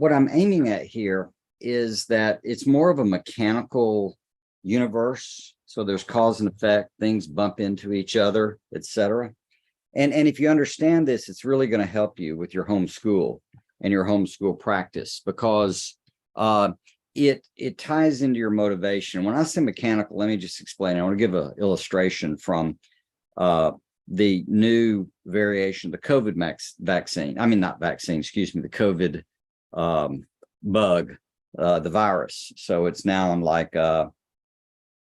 what I'm aiming at here is that it's more of a mechanical universe. So there's cause and effect, things bump into each other, etc. And if you understand this, it's really going to help you with your homeschool and your homeschool practice, because it ties into your motivation. When I say mechanical, let me just explain. I want to give an illustration from the new variation, the COVID vaccine. I mean, not vaccine, excuse me, the COVID bug, the virus. So it's now in like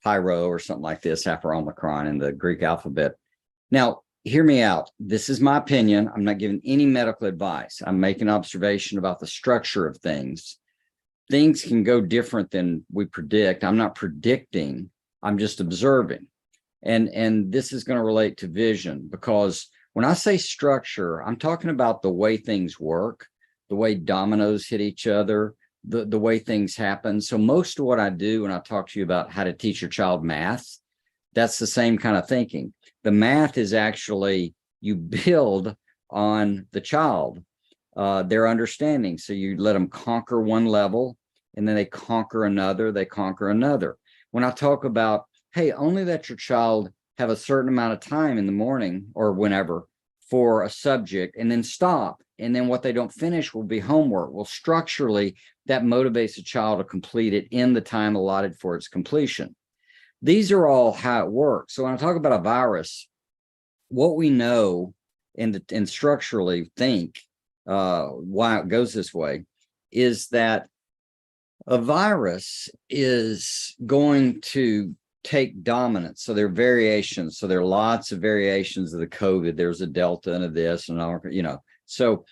Pyro or something like this after Omicron in the Greek alphabet. Now, hear me out. This is my opinion. I'm not giving any medical advice. I'm making an observation about the structure of things. Things can go different than we predict. I'm not predicting. I'm just observing. And this is going to relate to vision, because when I say structure, I'm talking about the way things work, the way dominoes hit each other, the way things happen. So most of what I do when I talk to you about how to teach your child math, that's the same kind of thinking. The math is actually, you build on the child, their understanding. So you let them conquer one level, and then they conquer another, they conquer another. When I talk about, hey, only let your child have a certain amount of time in the morning or whenever for a subject, and then stop. And then what they don't finish will be homework. Well, structurally, that motivates a child to complete it in the time allotted for its completion. These are all how it works. So when I talk about a virus, what we know and structurally think why it goes this way is that a virus is going to take dominance. So there are variations. So there are lots of variations of the COVID. There's a Delta and a this and all, you know. So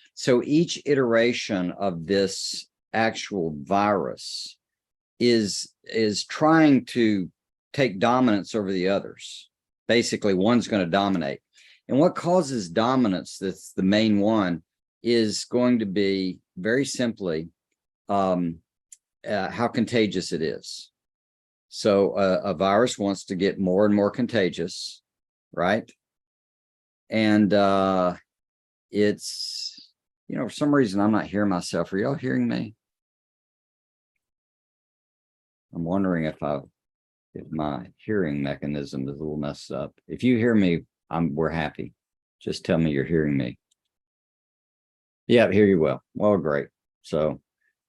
each iteration of this actual virus is trying to take dominance over the others. Basically, one's going to dominate. And what causes dominance, that's the main one, is going to be very simply how contagious it is. So a virus wants to get more and more contagious, right? And it's, you know, for some reason I'm not hearing myself. Are y'all hearing me? I'm wondering if my hearing mechanism is a little messed up. If you hear me, we're happy. Just tell me you're hearing me. Yeah, I hear you well. Well, great. So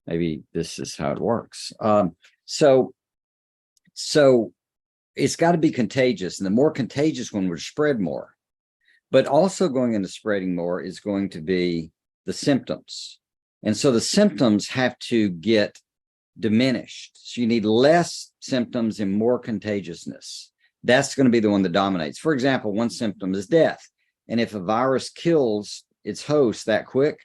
maybe this is how it works. So it's got to be contagious, and the more contagious one would spread more. But also going into spreading more is going to be the symptoms. And so the symptoms have to get diminished. So you need less symptoms and more contagiousness. That's going to be the one that dominates. For example, one symptom is death. And if a virus kills its host that quick,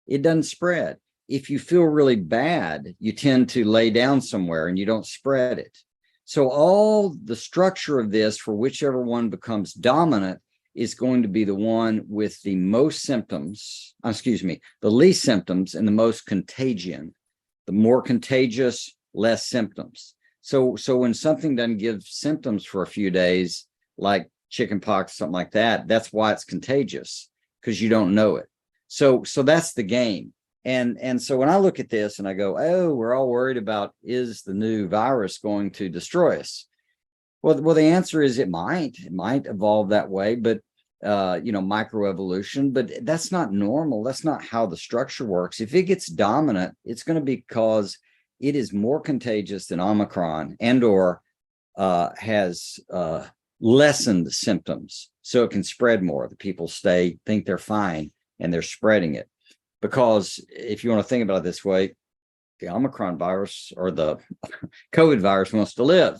it doesn't spread. If you feel really bad, you tend to lay down somewhere and you don't spread it. So all the structure of this, for whichever one becomes dominant, is going to be the one with the most symptoms, the least symptoms and the most contagion. The more contagious, less symptoms. So when something doesn't give symptoms for a few days, like chickenpox, something like that, that's why it's contagious, because you don't know it. So that's the game. And so when I look at this and I go, oh, we're all worried about, is the new virus going to destroy us? Well, the answer is it might evolve that way, but microevolution, but that's not normal. That's not how the structure works. If it gets dominant, it's going to be because it is more contagious than Omicron and or has lessened symptoms, so it can spread more. The people think they're fine and they're spreading it. Because if you want to think about it this way, the Omicron virus or the COVID virus wants to live,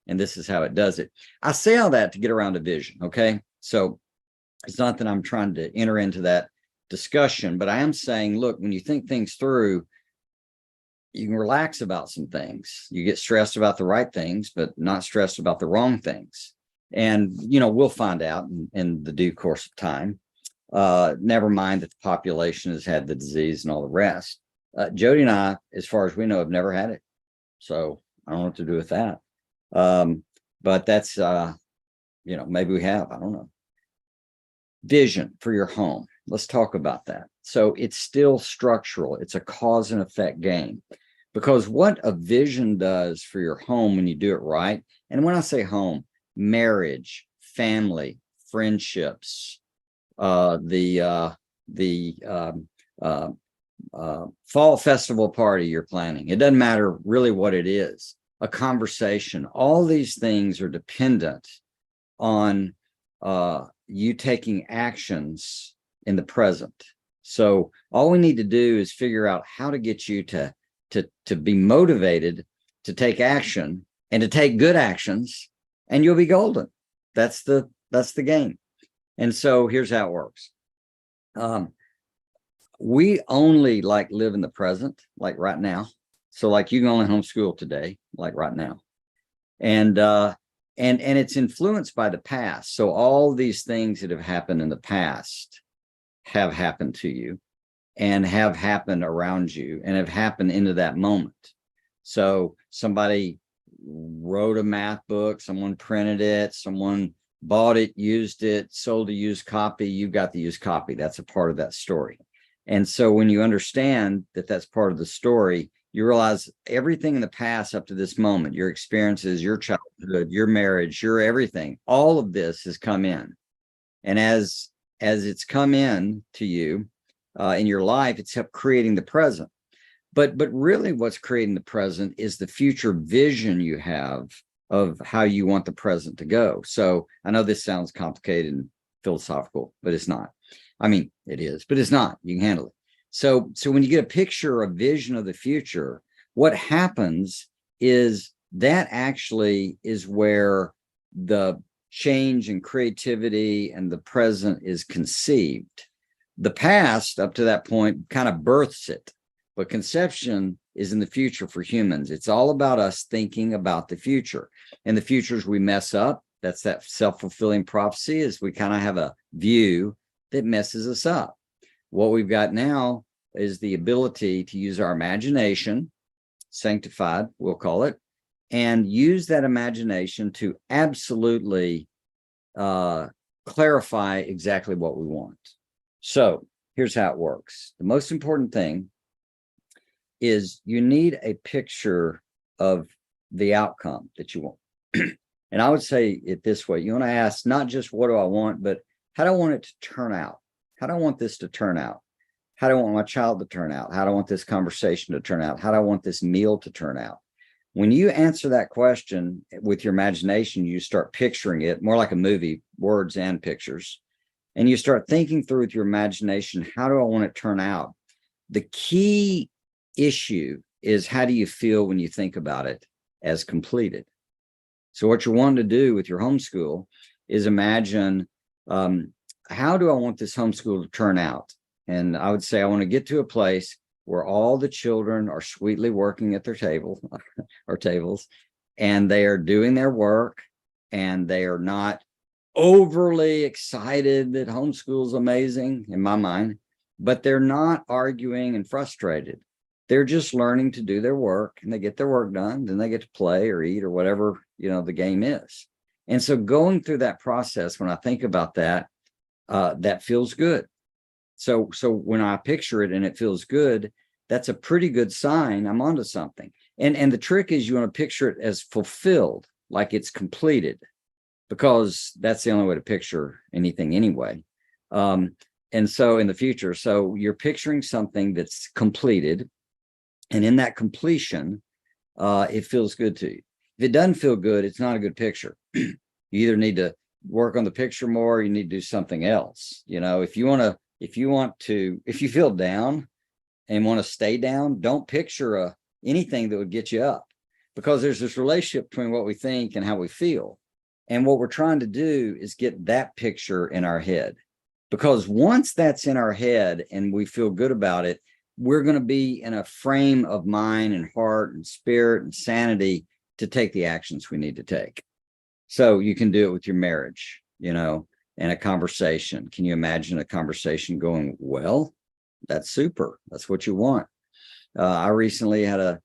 and this is how it does it. I say all that to get around to vision, okay? So it's not that I'm trying to enter into that discussion, but I am saying, look, when you think things through, you can relax about some things. You get stressed about the right things, but not stressed about the wrong things. And, we'll find out in the due course of time. Never mind that the population has had the disease and all the rest. Jody and I, as far as we know, have never had it. So I don't know what to do with that. But that's, maybe we have, I don't know. Vision for your home. Let's talk about that. So it's still structural. It's a cause and effect game, because what a vision does for your home when you do it right. And when I say home, marriage, family, friendships, the fall festival party you're planning. It doesn't matter really what it is. A conversation. All these things are dependent on you taking actions in the present. So all we need to do is figure out how to get you to be motivated to take action and to take good actions, and you'll be golden. That's the game. And so here's how it works. We only live in the present, like right now. So like you can only homeschool today, like right now. And it's influenced by the past. So all these things that have happened in the past have happened to you and have happened around you and have happened into that moment. So somebody wrote a math book, someone printed it, someone bought it, used it, sold a used copy, you got the used copy. That's a part of that story. And so when you understand that that's part of the story, you realize everything in the past up to this moment, your experiences, your childhood, your marriage, your everything, all of this has come in. And as it's come in to you in your life, it's helped creating the present. But really what's creating the present is the future vision you have of how you want the present to go. So I know this sounds complicated and philosophical, but it's not. I mean, it is, but it's not. You can handle it. So when you get a picture, a vision of the future, what happens is that actually is where the change and creativity and the present is conceived. The past up to that point kind of births it, but conception is in the future for humans. It's all about us thinking about the future. And the futures we mess up, that's that self-fulfilling prophecy, is we kind of have a view that messes us up. What we've got now is the ability to use our imagination, sanctified, we'll call it, and use that imagination to absolutely clarify exactly what we want. So here's how it works. The most important thing is you need a picture of the outcome that you want. And I would say it this way. You want to ask not just what do I want, but how do I want it to turn out? How do I want this to turn out? How do I want my child to turn out? How do I want this conversation to turn out? How do I want this meal to turn out? When you answer that question with your imagination, you start picturing it more like a movie, words and pictures. And you start thinking through with your imagination, how do I want it to turn out? The key issue is how do you feel when you think about it as completed? So what you're wanting to do with your homeschool is imagine, how do I want this homeschool to turn out? And I would say I want to get to a place where all the children are sweetly working at their table or tables, and they are doing their work, and they are not overly excited that homeschool is amazing in my mind, but they're not arguing and frustrated. They're just learning to do their work, and they get their work done. Then they get to play or eat or whatever, the game is. And so going through that process, when I think about that, that feels good. So when I picture it and it feels good, that's a pretty good sign I'm onto something. And the trick is you want to picture it as fulfilled, like it's completed, because that's the only way to picture anything anyway. And so in the future, so you're picturing something that's completed, and in that completion, it feels good to you. If it doesn't feel good, it's not a good picture. You either need to work on the picture more, or you need to do something else. If you feel down and want to stay down, don't picture anything that would get you up, because there's this relationship between what we think and how we feel. And what we're trying to do is get that picture in our head, because once that's in our head and we feel good about it, we're going to be in a frame of mind and heart and spirit and sanity to take the actions we need to take. So you can do it with your marriage, and a conversation. Can you imagine a conversation going well? That's super. That's what you want. I recently had a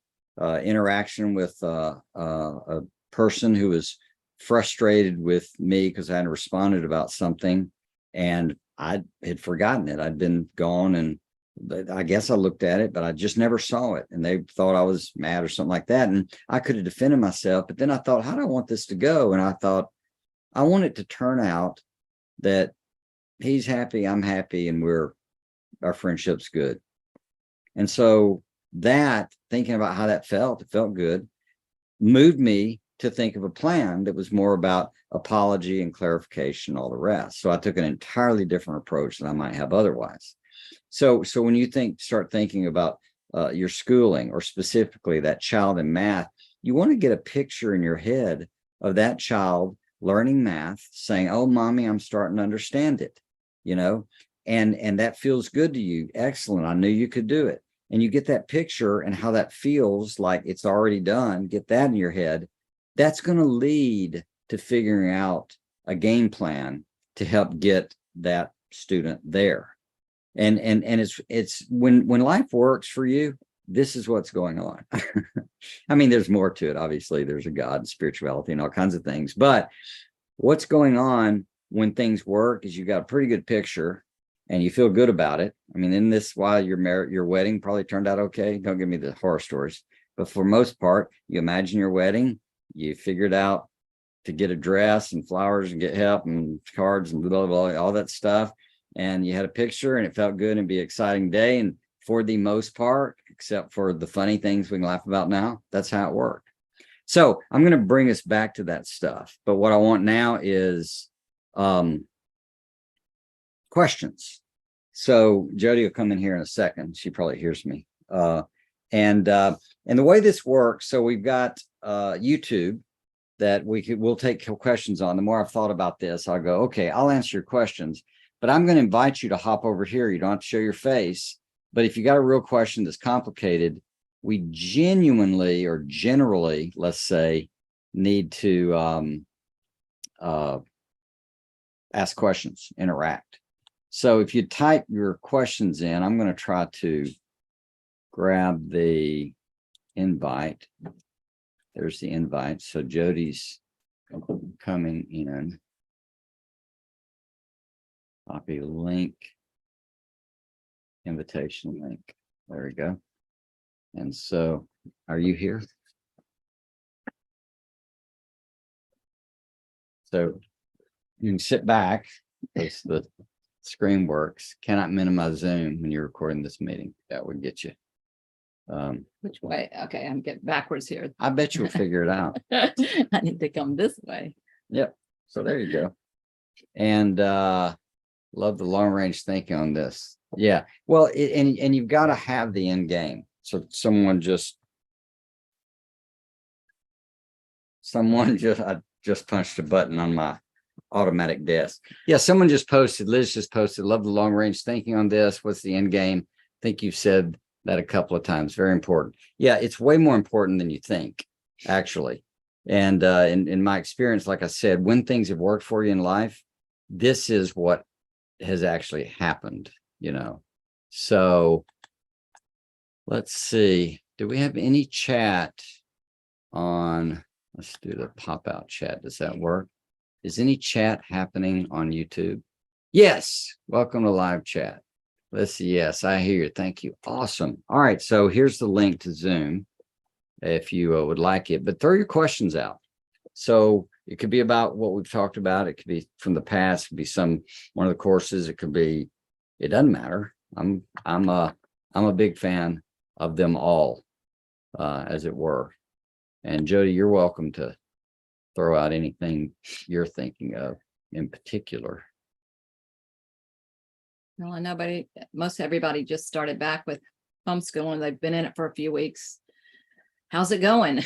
interaction with a person who was frustrated with me because I hadn't responded about something. And I had forgotten it. I'd been gone, and I guess I looked at it, but I just never saw it. And they thought I was mad or something like that. And I could have defended myself, but then I thought, how do I want this to go? And I thought, I want it to turn out that he's happy, I'm happy, and our friendship's good. And so that, thinking about how that felt, it felt good, moved me to think of a plan that was more about apology and clarification, all the rest. So I took an entirely different approach than I might have otherwise. So when you start thinking about your schooling, or specifically that child in math, you want to get a picture in your head of that child learning math, saying, "Oh, mommy, I'm starting to understand it," and that feels good to you. Excellent. I knew you could do it. And you get that picture and how that feels like it's already done. Get that in your head. That's going to lead to figuring out a game plan to help get that student there. And it's when life works for you, this is what's going on. I mean, there's more to it. Obviously, there's a God and spirituality and all kinds of things. But what's going on when things work is you got a pretty good picture and you feel good about it. I mean, in this, while your wedding probably turned out okay. Don't give me the horror stories. But for most part, you imagine your wedding, you figured out to get a dress and flowers and get help and cards and blah, blah, blah, all that stuff. And you had a picture and it felt good and be an exciting day. And for the most part, except for the funny things we can laugh about now, that's how it worked. So I'm going to bring us back to that stuff. But what I want now is questions. So Jody will come in here in a second. She probably hears me. And the way this works, so we've got YouTube that we'll take questions on. The more I've thought about this, I'll go, okay, I'll answer your questions, but I'm going to invite you to hop over here. You don't have to show your face, but if you got a real question that's complicated, we genuinely or generally, let's say, need to ask questions, interact. So if you type your questions in, I'm going to try to grab the invite. There's the invite. So Jody's coming in. Copy link, invitation link. There we go. And so, are you here? So you can sit back as the screen works. Cannot minimize Zoom when you're recording this meeting. That would get you. Which way? Okay, I'm getting backwards here. I bet you'll figure it out. I need to come this way. Yep. So there you go. And love the long range thinking on this. Yeah. Well, and you've got to have the end game. So I just punched a button on my automatic desk. Yeah, someone just posted, Liz just posted, love the long range thinking on this. What's the end game? I think you've said that a couple of times. Very important. Yeah, it's way more important than you think, actually. And in my experience, like I said, when things have worked for you in life, this is what has actually happened, So let's see. Do we have any chat on? Let's do the pop out chat. Does that work? Is any chat happening on YouTube? Yes. Welcome to live chat. Let's see. Yes, I hear you. Thank you. Awesome. All right. So here's the link to Zoom if you would like it, but throw your questions out. So it could be about what we've talked about. It could be from the past. It could be one of the courses. It could be, it doesn't matter. I'm a big fan of them all, as it were. And Jody, you're welcome to throw out anything you're thinking of in particular. Well, I know most everybody just started back with homeschooling. They've been in it for a few weeks. How's it going?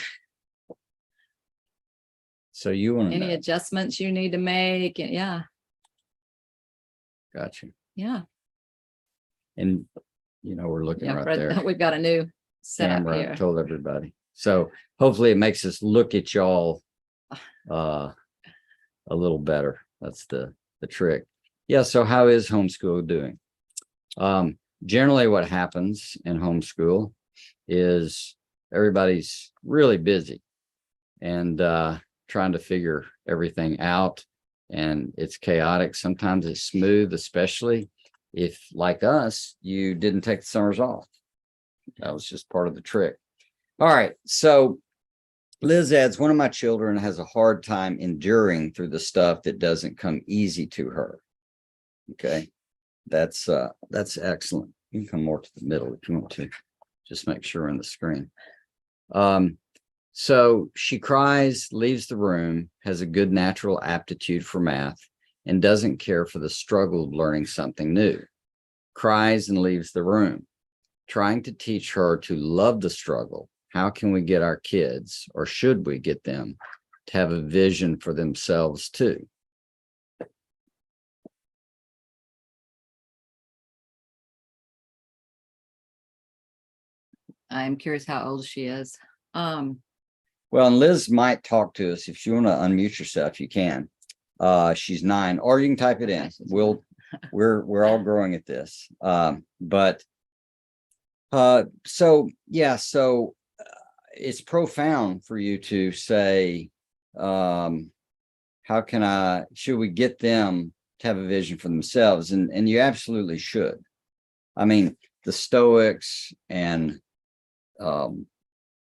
So you want any adjustments you need to make? And yeah. Gotcha. Yeah. And we're looking right there. We've got a new setup camera here. Told everybody. So hopefully it makes us look at y'all a little better. That's the trick. Yeah. So how is homeschool doing? Generally what happens in homeschool is everybody's really busy and trying to figure everything out. and it's chaotic. Sometimes it's smooth, especially if, like us, you didn't take the summers off. That was just part of the trick. All right. So Liz adds, one of my children has a hard time enduring through the stuff that doesn't come easy to her. Okay. That's excellent. You can come more to the middle if you want to. Just make sure on the screen. So she cries, leaves the room, has a good natural aptitude for math, and doesn't care for the struggle of learning something new. Cries and leaves the room. Trying to teach her to love the struggle. How can we get our kids, or should we get them, to have a vision for themselves too? I'm curious how old she is. Well, and Liz might talk to us. If you want to unmute yourself, you can. She's 9, or you can type it in. We're all growing at this. So yeah, so it's profound for you to say, should we get them to have a vision for themselves? And you absolutely should. I mean, the Stoics and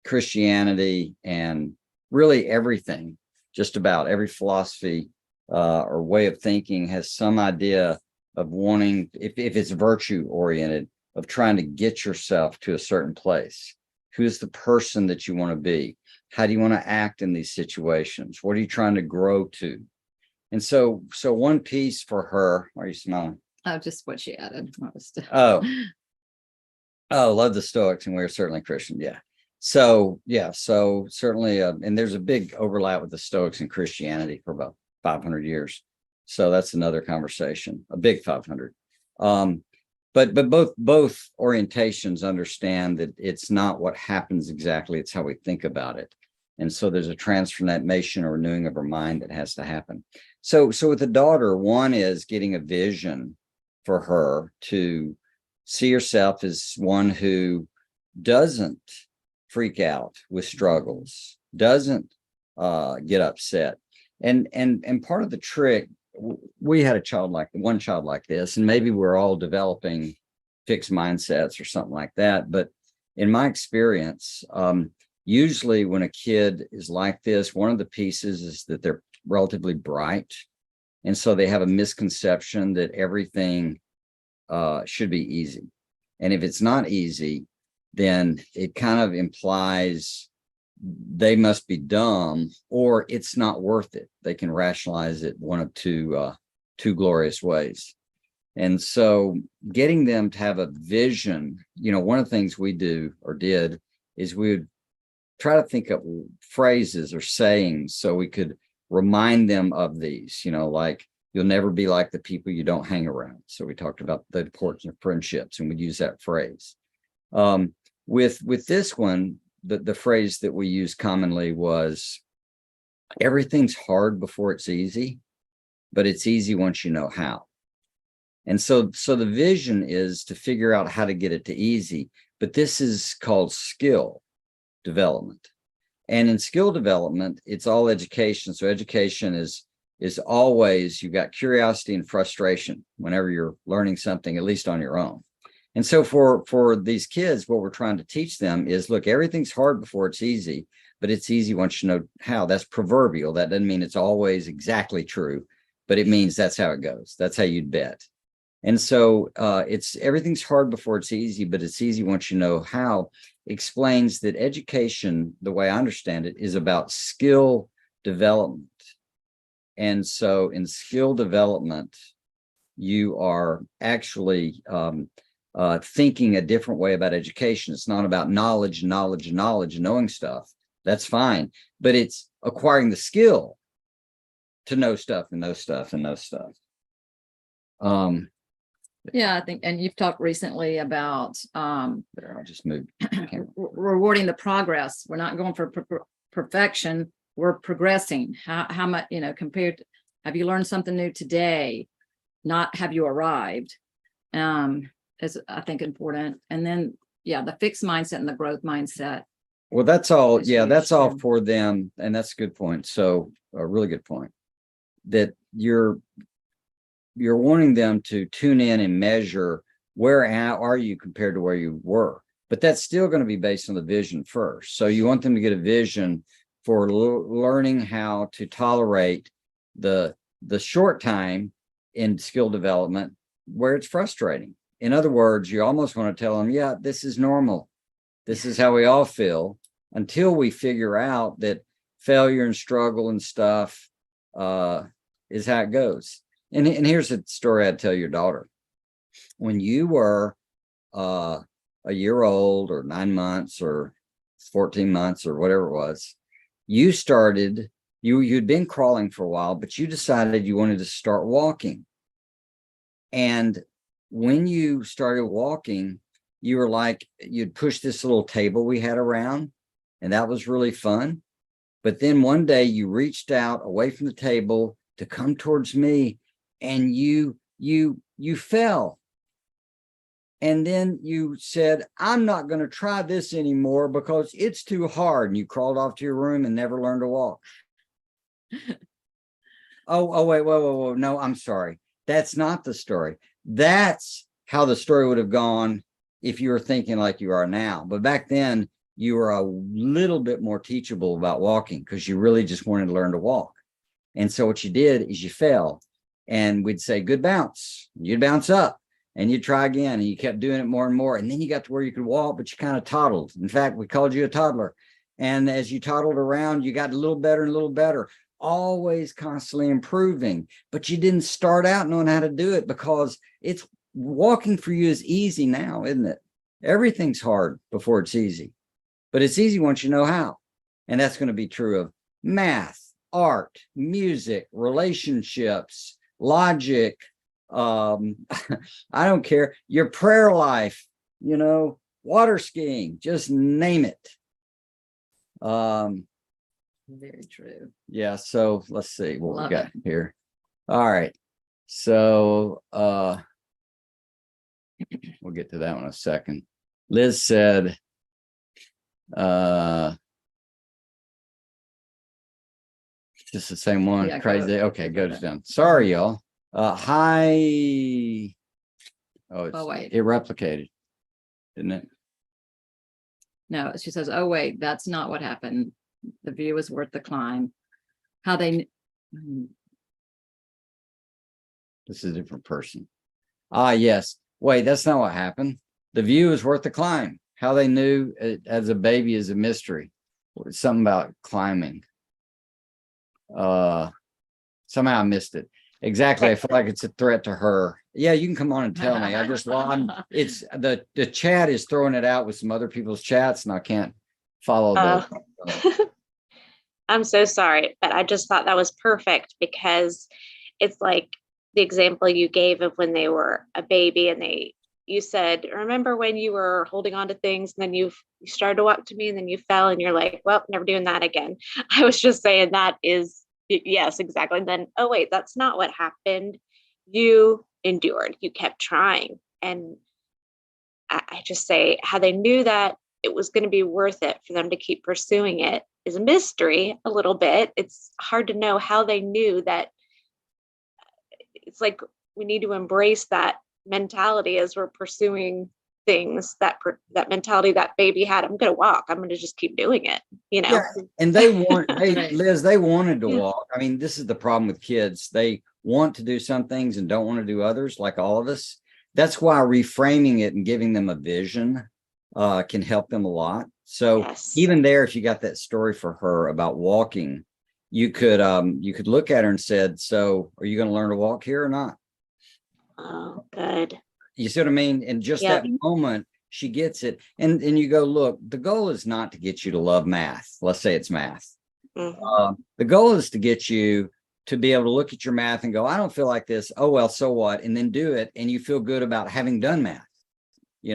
Christianity and really everything, just about every philosophy or way of thinking has some idea of wanting, if it's virtue oriented, of trying to get yourself to a certain place. Who's the person that you want to be? How do you want to act in these situations? What are you trying to grow to? And so one piece for her, why are you smiling? Oh, just what she added. Love the Stoics, and we're certainly Christian. Yeah. So certainly, and there's a big overlap with the Stoics and Christianity for about 500 years. So that's another conversation, a big 500. But both orientations understand that it's not what happens exactly, it's how we think about it. And so there's a transformation or renewing of our mind that has to happen. So with the daughter, one is getting a vision for her to see herself as one who doesn't freak out with struggles, doesn't get upset. And part of the trick, we had one child like this, and maybe we're all developing fixed mindsets or something like that. But in my experience, usually when a kid is like this, one of the pieces is that they're relatively bright. And so they have a misconception that everything should be easy. And if it's not easy, then it kind of implies they must be dumb or it's not worth it. They can rationalize it one of two glorious ways. And so getting them to have a vision, one of the things we do or did is we would try to think of phrases or sayings so we could remind them of these, like, you'll never be like the people you don't hang around. So we talked about the importance of friendships, and we'd use that phrase. With this one, the phrase that we use commonly was, everything's hard before it's easy, but it's easy once you know how. And so the vision is to figure out how to get it to easy, but this is called skill development. And in skill development, it's all education. So education is always, you've got curiosity and frustration whenever you're learning something, at least on your own. And so for these kids, what we're trying to teach them is, look, everything's hard before it's easy, but it's easy once you know how. That's proverbial. That doesn't mean it's always exactly true, but it means that's how it goes. That's how you'd bet. And so it's everything's hard before it's easy, but it's easy once you know how. Explains that education, the way I understand it, is about skill development. And so in skill development, you are actually thinking a different way about education. It's not about knowledge, knowing stuff. That's fine. But it's acquiring the skill to know stuff and know stuff and know stuff. Yeah, I think, and you've talked recently about there, I'll just move. Rewarding the progress. We're not going for perfection. We're progressing. How much, compared to, have you learned something new today? Not have you arrived? Is, I think, important. And then, the fixed mindset and the growth mindset. Well, that's all. Yeah, that's all for them. And that's a good point. So a really good point. that you're wanting them to tune in and measure where are you compared to where you were. But that's still going to be based on the vision first. So you want them to get a vision for learning how to tolerate the short time in skill development where it's frustrating. In other words, you almost want to tell them, yeah, this is normal. This is how we all feel, until we figure out that failure and struggle and stuff is how it goes. And here's a story I'd tell your daughter. When you were a year old or 9 months or 14 months or whatever it was, you started, you'd been crawling for a while, but you decided you wanted to start walking. And when you started walking, you were like, you'd push this little table we had around, and that was really fun. But then one day you reached out away from the table to come towards me, and you fell. And then you said, I'm not going to try this anymore because it's too hard. And you crawled off to your room and never learned to walk. Oh, wait, whoa. No, I'm sorry. That's not the story. That's how the story would have gone if you were thinking like you are now. But back then, you were a little bit more teachable about walking because you really just wanted to learn to walk. And so what you did is you fell, and we'd say, good bounce. You'd bounce up. And you try again, and you kept doing it more and more. And then you got to where you could walk, but you kind of toddled. In fact, we called you a toddler. And as you toddled around, you got a little better and a little better, always constantly improving. But you didn't start out knowing how to do it, because it's walking for you is easy now, isn't it? Everything's hard before it's easy, but it's easy once you know how. And that's going to be true of math, art, music, relationships, logic, I don't care, your prayer life, water skiing, just name it. Very true. Yeah, so let's see what Love we got it. here. All right, so we'll get to that one in a second. Liz said just the same one. Yeah, Crazy. Okay, goes down. Sorry, y'all. Hi. Oh, wait. It replicated, didn't it? No, she says, oh, wait, that's not what happened. The view is worth the climb. How they, This is a different person. Yes. Wait, that's not what happened. The view is worth the climb. How they knew it as a baby is a mystery. Something about climbing. Somehow I missed it. Exactly. I feel like it's a threat to her. Yeah, you can come on and tell me. It's the chat is throwing it out with some other people's chats, and I can't follow the. I'm so sorry, but I just thought that was perfect, because it's like the example you gave of when they were a baby, and you said, remember when you were holding on to things, and then you started to walk to me, and then you fell, and you're like, well, never doing that again. I was just saying that is, yes, exactly. And then, oh, wait, that's not what happened. You endured, you kept trying. And I just say how they knew that it was going to be worth it for them to keep pursuing it is a mystery a little bit. It's hard to know how they knew that. It's like we need to embrace that mentality as we're pursuing things, that mentality that baby had. I'm going to walk. I'm going to just keep doing it, Yeah, and Liz, they wanted to walk. I mean, this is the problem with kids. They want to do some things and don't want to do others, like all of us. That's why reframing it and giving them a vision can help them a lot. So yes. Even there, if you got that story for her about walking, you could look at her and said, so are you going to learn to walk here or not? Oh, good. You see what I mean? And just that moment, she gets it. And you go, look, the goal is not to get you to love math. Let's say it's math. Mm-hmm. The goal is to get you to be able to look at your math and go, I don't feel like this. Oh, well, so what? And then do it. And you feel good about having done math. Right.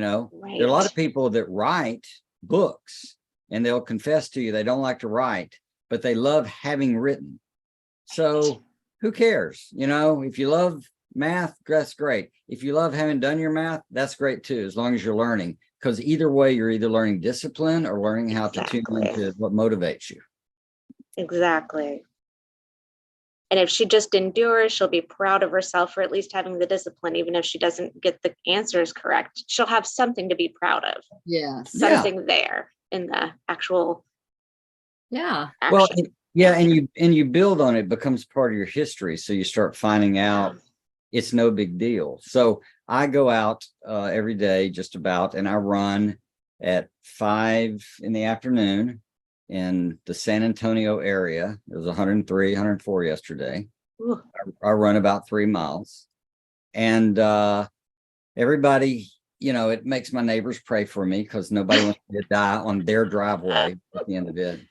There are a lot of people that write books, and they'll confess to you they don't like to write, but they love having written. So who cares? If you love math, that's great. If you love having done your math, that's great too, as long as you're learning, because either way, you're either learning discipline or learning how to tune into what motivates you. Exactly. And if she just endures, she'll be proud of herself for at least having the discipline, even if she doesn't get the answers correct. She'll have something to be proud of, Yes. Yeah. something there in the actual Yeah. Well, action. yeah, and you build on it, it becomes part of your history. So you start finding out it's no big deal. So I go out every day just about, and I run at 5 in the afternoon in the San Antonio area. It was 103, 104 yesterday. Ooh. I run about 3 miles, and everybody, it makes my neighbors pray for me because nobody wants me to die on their driveway at the end of it.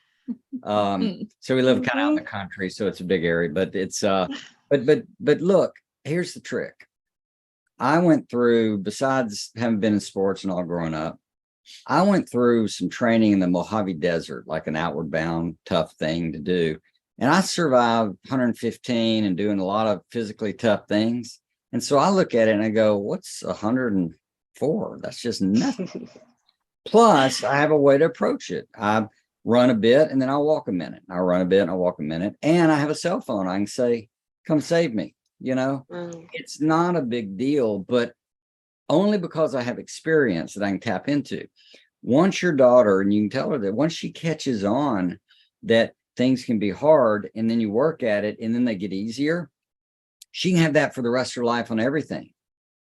So we live kind of out in the country, so it's a big area, but it's but look, here's the trick. I went through, besides having been in sports and all growing up, I went through some training in the Mojave Desert, like an outward bound tough thing to do. And I survived 115 and doing a lot of physically tough things. And so I look at it and I go, what's 104? That's just nothing. Plus, I have a way to approach it. I run a bit and then I'll walk a minute. I run a bit and I'll walk a minute. And I have a cell phone. I can say, come save me. It's not a big deal, but only because I have experience that I can tap into. Once your daughter, and you can tell her that once she catches on that things can be hard and then you work at it and then they get easier, she can have that for the rest of her life on everything.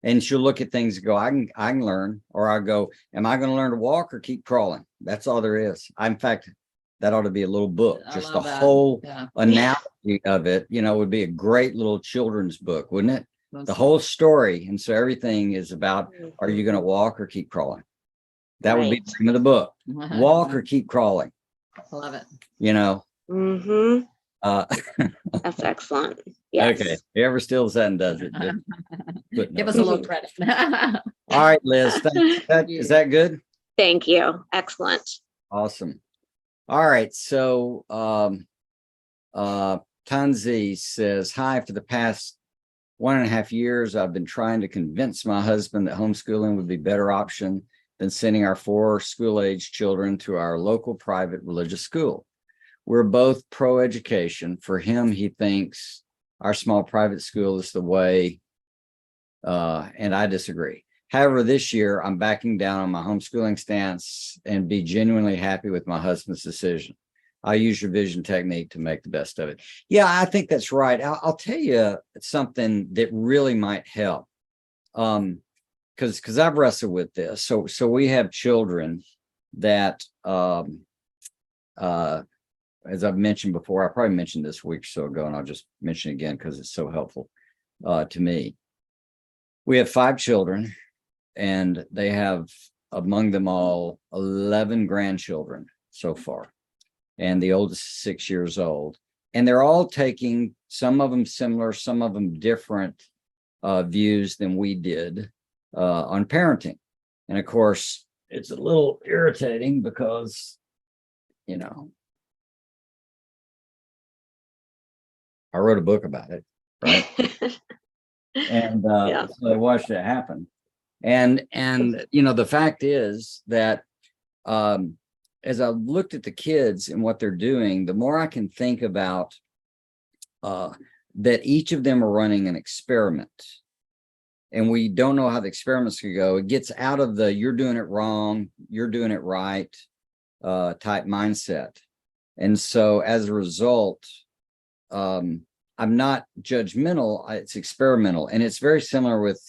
And she'll look at things and go, I can learn. Or I go, am I going to learn to walk or keep crawling? That's all there is. In fact, that ought to be a little book. Just the whole analogy of it, would be a great little children's book, wouldn't it? The whole story. And so everything is about, are you going to walk or keep crawling? That would be the name of the book. Walk or keep crawling. I love it. That's excellent. Yes. Okay. Whoever steals that and does it, give us a little credit. All right, Liz. Is that good? Thank you. Excellent. Awesome. All right. So Tanzi says, hi, for the past 1.5 years, I've been trying to convince my husband that homeschooling would be a better option than sending our 4 school-age children to our local private religious school. We're both pro-education. For him, he thinks our small private school is the way, and I disagree. However, this year, I'm backing down on my homeschooling stance and be genuinely happy with my husband's decision. I'll use your vision technique to make the best of it. Yeah, I think that's right. I'll tell you something that really might help. Because I've wrestled with this. So we have children that as I've mentioned before, I probably mentioned this a week or so ago, and I'll just mention it again because it's so helpful to me. We have 5 children, and they have among them all 11 grandchildren so far. And the oldest is 6 years old. And they're all taking, some of them similar, some of them different views than we did on parenting. And of course, it's a little irritating because, I wrote a book about it, right? And so I watched it happen. And the fact is that as I looked at the kids and what they're doing, the more I can think about that each of them are running an experiment. And we don't know how the experiments could go. It gets out of the you're doing it wrong, you're doing it right type mindset. And so as a result, I'm not judgmental, it's experimental. And it's very similar with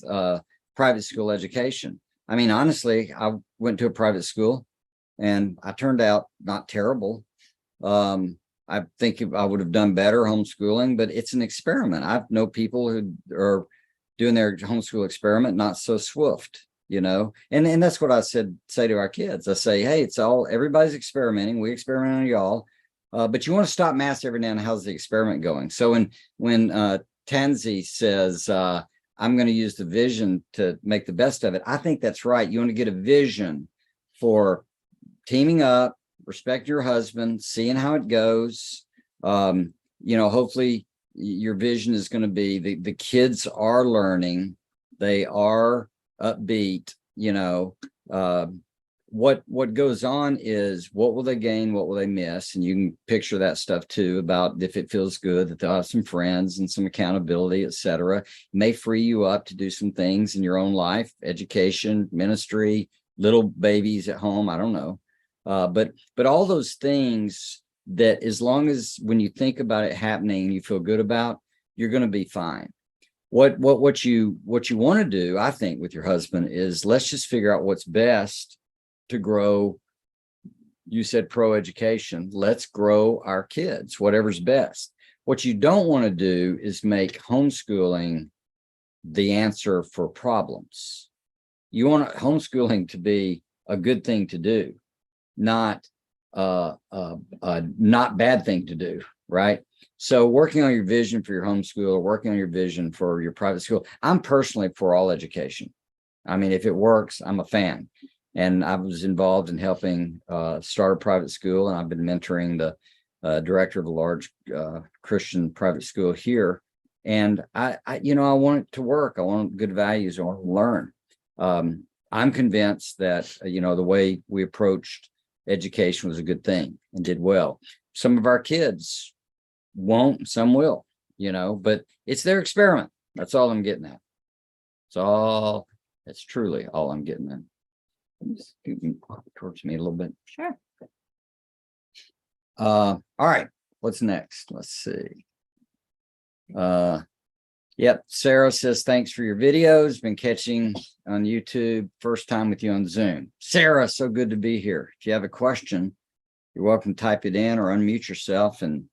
private school education. I mean, honestly, I went to a private school and I turned out not terrible. I think I would have done better homeschooling, but it's an experiment. I know people who are doing their homeschool experiment, not so swift, and that's what I say to our kids. I say, hey, everybody's experimenting. We experiment on y'all. But you want to stop mass every now and then. How's the experiment going? So when Tanzi says, I'm going to use the vision to make the best of it, I think that's right. You want to get a vision for teaming up, respect your husband, seeing how it goes. Hopefully your vision is going to be the kids are learning. They are upbeat, what goes on is what will they gain, what will they miss, and you can picture that stuff too, about if it feels good that they'll have some friends and some accountability, etc. May free you up to do some things in your own life, education, ministry, little babies at home, I don't know. But all those things, that as long as when you think about it happening you feel good about, you're going to be fine. What you want to do, I think, with your husband is, let's just figure out what's best to grow. You said pro education. Let's grow our kids, whatever's best. What you don't want to do is make homeschooling the answer for problems. You want homeschooling to be a good thing to do, not not bad thing to do, right? So working on your vision for your homeschool, or working on your vision for your private school. I'm personally for all education. I mean, if it works, I'm a fan. And I was involved in helping start a private school, and I've been mentoring the director of a large Christian private school here. And I want it to work. I want good values. I want to learn. I'm convinced that, the way we approached education was a good thing and did well. Some of our kids won't, some will, but it's their experiment. That's all I'm getting at. It's truly all I'm getting at. You can towards me a little bit. Sure. All right. What's next? Let's see. Yep. Sarah says, thanks for your videos. Been catching on YouTube. First time with you on Zoom. Sarah, so good to be here. If you have a question, you're welcome to type it in or unmute yourself and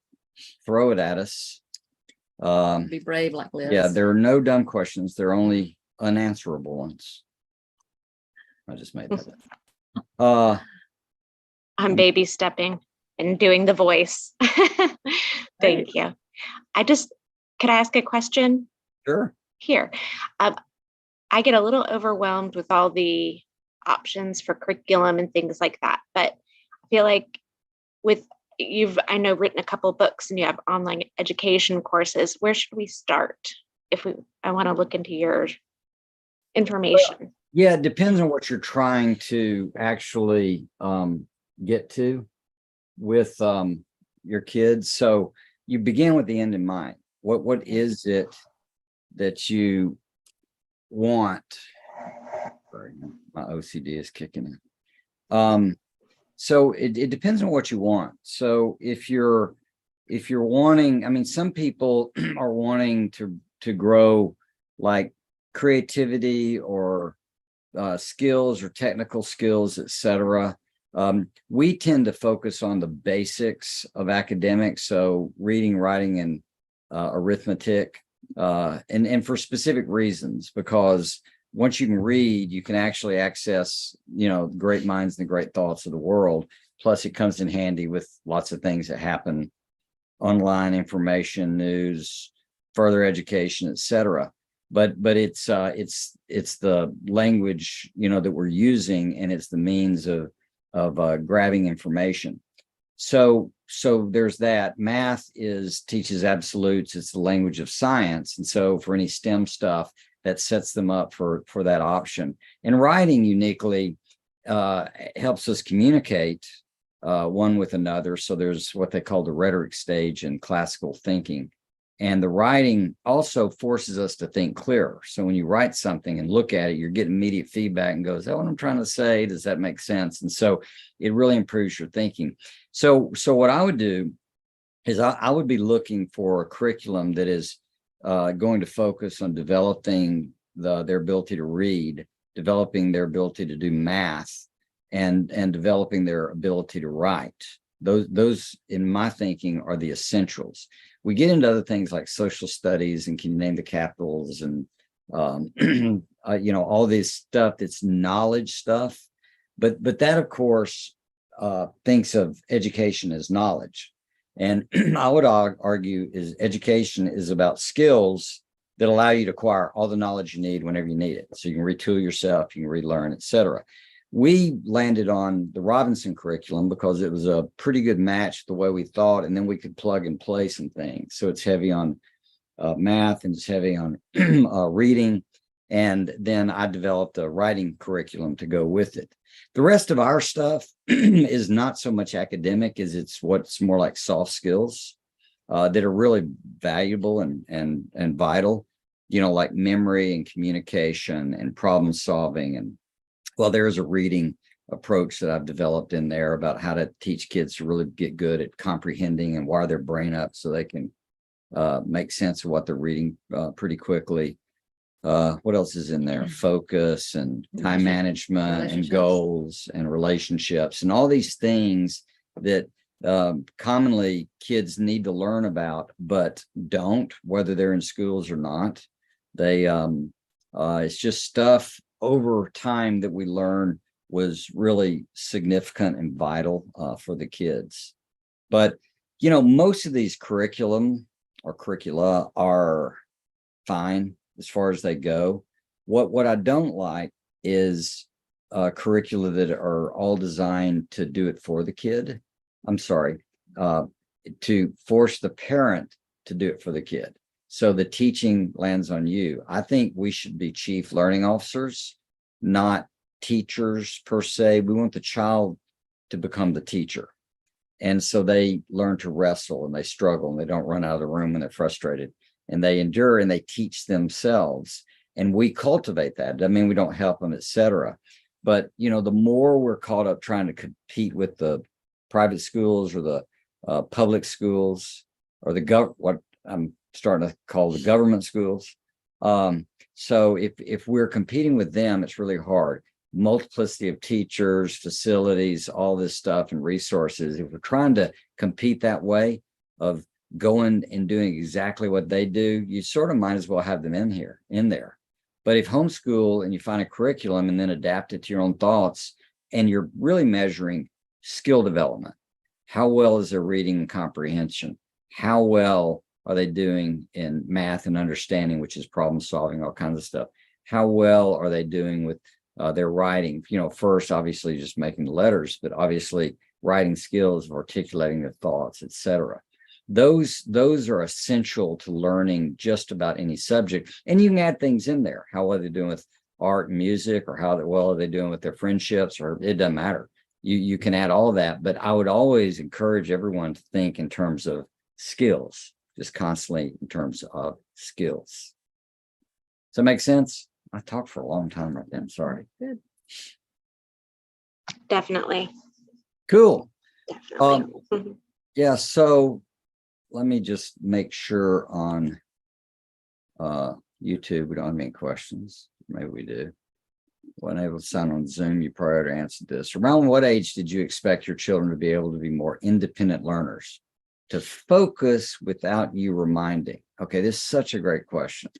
throw it at us. Be brave like Liz. Yeah, there are no dumb questions. There are only unanswerable ones. I just made that up. I'm baby stepping and doing the voice. Thank you. Could I ask a question? Sure. Here. I get a little overwhelmed with all the options for curriculum and things like that, but I feel like I know written a couple books and you have online education courses. Where should we start I want to look into your information? Well, yeah, it depends on what you're trying to actually get to with your kids. So you begin with the end in mind. What is it that you want? Sorry, my OCD is kicking in. So it depends on what you want. So if you're wanting, some people are wanting to grow like creativity or skills or technical skills, etc. We tend to focus on the basics of academics, so reading, writing, and arithmetic, and for specific reasons, because once you can read, you can actually access, great minds and the great thoughts of the world. Plus, it comes in handy with lots of things that happen online, information, news, further education, etc. But it's the language, that we're using, and it's the means of grabbing information. So there's that. Math teaches absolutes. It's the language of science. And so for any STEM stuff, that sets them up for that option. And writing uniquely helps us communicate one with another. So there's what they call the rhetoric stage in classical thinking. And the writing also forces us to think clearer. So when you write something and look at it, you're getting immediate feedback and goes, "Oh, what I'm trying to say, does that make sense?" And so it really improves your thinking. So what I would do is I would be looking for a curriculum that is going to focus on developing their ability to read, developing their ability to do math, and developing their ability to write. Those, in my thinking, are the essentials. We get into other things like social studies and can you name the capitals and all this stuff that's knowledge stuff. But that, of course, thinks of education as knowledge. And I would argue is education is about skills that allow you to acquire all the knowledge you need whenever you need it. So you can retool yourself, you can relearn, etc. We landed on the Robinson curriculum because it was a pretty good match the way we thought, and then we could plug and play some things. So it's heavy on math and it's heavy on reading. And then I developed a writing curriculum to go with it. The rest of our stuff is not so much academic as it's what's more like soft skills that are really valuable and vital, like memory and communication and problem solving. And well, there is a reading approach that I've developed in there about how to teach kids to really get good at comprehending and wire their brain up so they can make sense of what they're reading pretty quickly. What else is in there? Focus and time management and goals and relationships and all these things that commonly kids need to learn about, but don't, whether they're in schools or not. They it's just stuff over time that we learn was really significant and vital for the kids. But most of these curriculum or curricula are fine as far as they go. What I don't like is curricula that are all designed to do it for the kid. I'm sorry, to force the parent to do it for the kid. So the teaching lands on you. I think we should be chief learning officers, not teachers per se. We want the child to become the teacher. And so they learn to wrestle and they struggle and they don't run out of the room when they're frustrated, and they endure and they teach themselves. And we cultivate that. I mean, we don't help them, etc. But, the more we're caught up trying to compete with the private schools or the public schools or what I'm starting to call the government schools. So if we're competing with them, it's really hard. Multiplicity of teachers, facilities, all this stuff and resources. If we're trying to compete that way of going and doing exactly what they do, you sort of might as well have them in there. But if homeschool and you find a curriculum and then adapt it to your own thoughts, and you're really measuring skill development, how well is their reading and comprehension? How well are they doing in math and understanding, which is problem solving, all kinds of stuff? How well are they doing with their writing? First, obviously, just making the letters, but obviously writing skills of articulating their thoughts, etc. Those are essential to learning just about any subject. And you can add things in there. How well are they doing with art and music, or how well are they doing with their friendships, or it doesn't matter. You can add all of that, but I would always encourage everyone to think in terms of skills, just constantly in terms of skills. Does that make sense? I talked for a long time right then. Sorry. Good. Definitely. Cool. Definitely. Yeah. So let me just make sure on YouTube we don't have any questions. Maybe we do. Wasn't able to sign on Zoom. You probably already answered this. Around what age did you expect your children to be able to be more independent learners, to focus without you reminding? Okay, this is such a great question.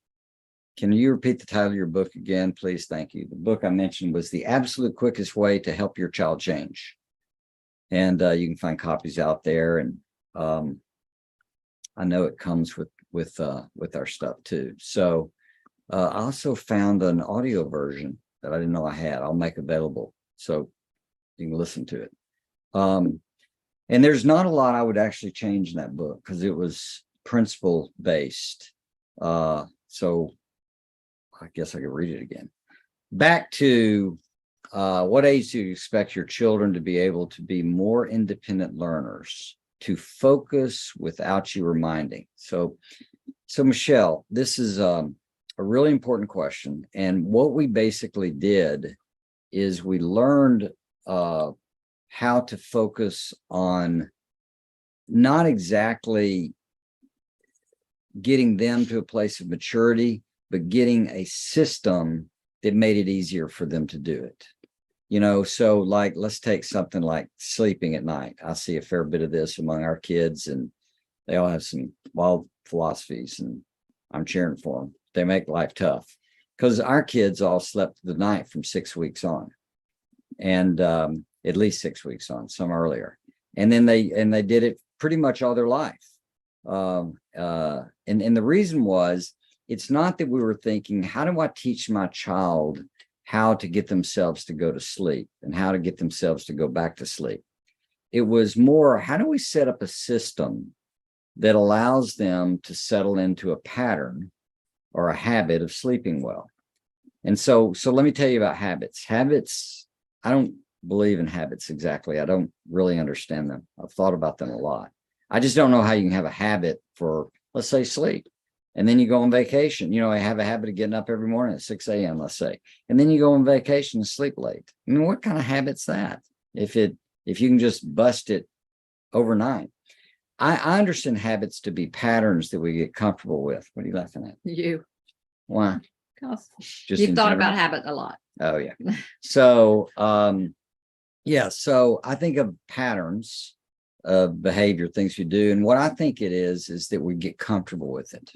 Can you repeat the title of your book again, please? Thank you. The book I mentioned was The Absolute Quickest Way to Help Your Child Change. And you can find copies out there. And I know it comes with our stuff too. So I also found an audio version that I didn't know I had. I'll make available so you can listen to it. And there's not a lot I would actually change in that book because it was principle based. So I guess I could read it again. Back to what age do you expect your children to be able to be more independent learners, to focus without you reminding? So Michelle, this is a really important question. And what we basically did is we learned how to focus on not exactly getting them to a place of maturity, but getting a system that made it easier for them to do it. So like, let's take something like sleeping at night. I see a fair bit of this among our kids, and they all have some wild philosophies, and I'm cheering for them. They make life tough because our kids all slept the night from 6 weeks on, and at least 6 weeks on, some earlier. And then they did it pretty much all their life. And the reason was, it's not that we were thinking, how do I teach my child how to get themselves to go to sleep and how to get themselves to go back to sleep? It was more, how do we set up a system that allows them to settle into a pattern or a habit of sleeping well? And so let me tell you about habits. Habits don't believe in habits exactly. I don't really understand them. I've thought about them a lot. I just don't know how you can have a habit for, let's say, sleep. And then you go on vacation. I have a habit of getting up every morning at 6 a.m., let's say. And then you go on vacation and sleep late. I mean, what kind of habit's that? If you can just bust it overnight. I understand habits to be patterns that we get comfortable with. What are you laughing at? You, Why? because Just you've in thought general? about habit a lot. Oh, yeah. So, so I think of patterns of behavior, things you do. And what I think it is that we get comfortable with it.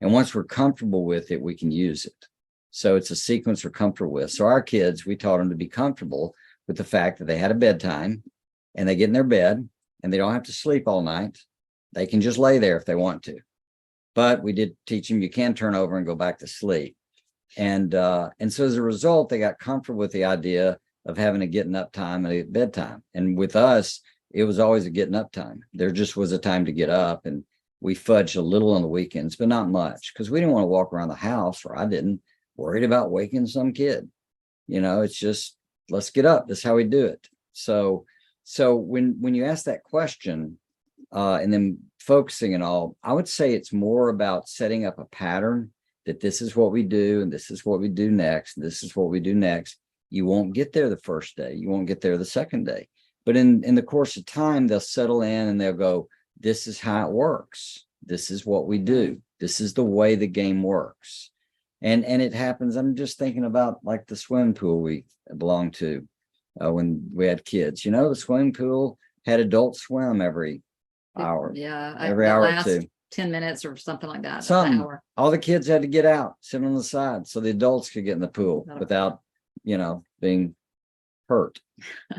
And once we're comfortable with it, we can use it. So it's a sequence we're comfortable with. So our kids, we taught them to be comfortable with the fact that they had a bedtime and they get in their bed and they don't have to sleep all night. They can just lay there if they want to. But we did teach them you can turn over and go back to sleep. And so as a result, they got comfortable with the idea of having a getting up time and a bedtime. And with us, it was always a getting up time. There just was a time to get up, and we fudged a little on the weekends, but not much, because we didn't want to walk around the house, or I didn't, worried about waking some kid. It's just, let's get up. That's how we do it. So when you ask that question, and then focusing and all, I would say it's more about setting up a pattern that this is what we do, and this is what we do next, and this is what we do next. You won't get there the first day. You won't get there the second day. But in the course of time, they'll settle in and they'll go, this is how it works. This is what we do. This is the way the game works. And it happens. I'm just thinking about like the swimming pool we belonged to when we had kids. The swimming pool had adult swim every hour. Yeah. Every the hour or last two. 10 minutes or something like that. An Some, hour. all the kids had to get out, sit on the side, so the adults could get in the pool without, being hurt.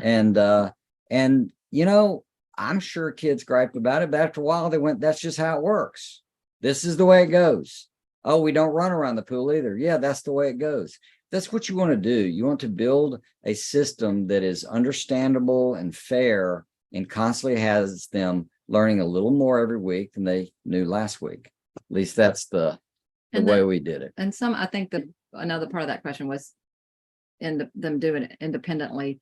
And I'm sure kids griped about it, but after a while they went, that's just how it works. This is the way it goes. Oh, we don't run around the pool either. Yeah, that's the way it goes. That's what you want to do. You want to build a system that is understandable and fair and constantly has them learning a little more every week than they knew last week. At least that's the way we did it. And I think that another part of that question was in them doing it independently.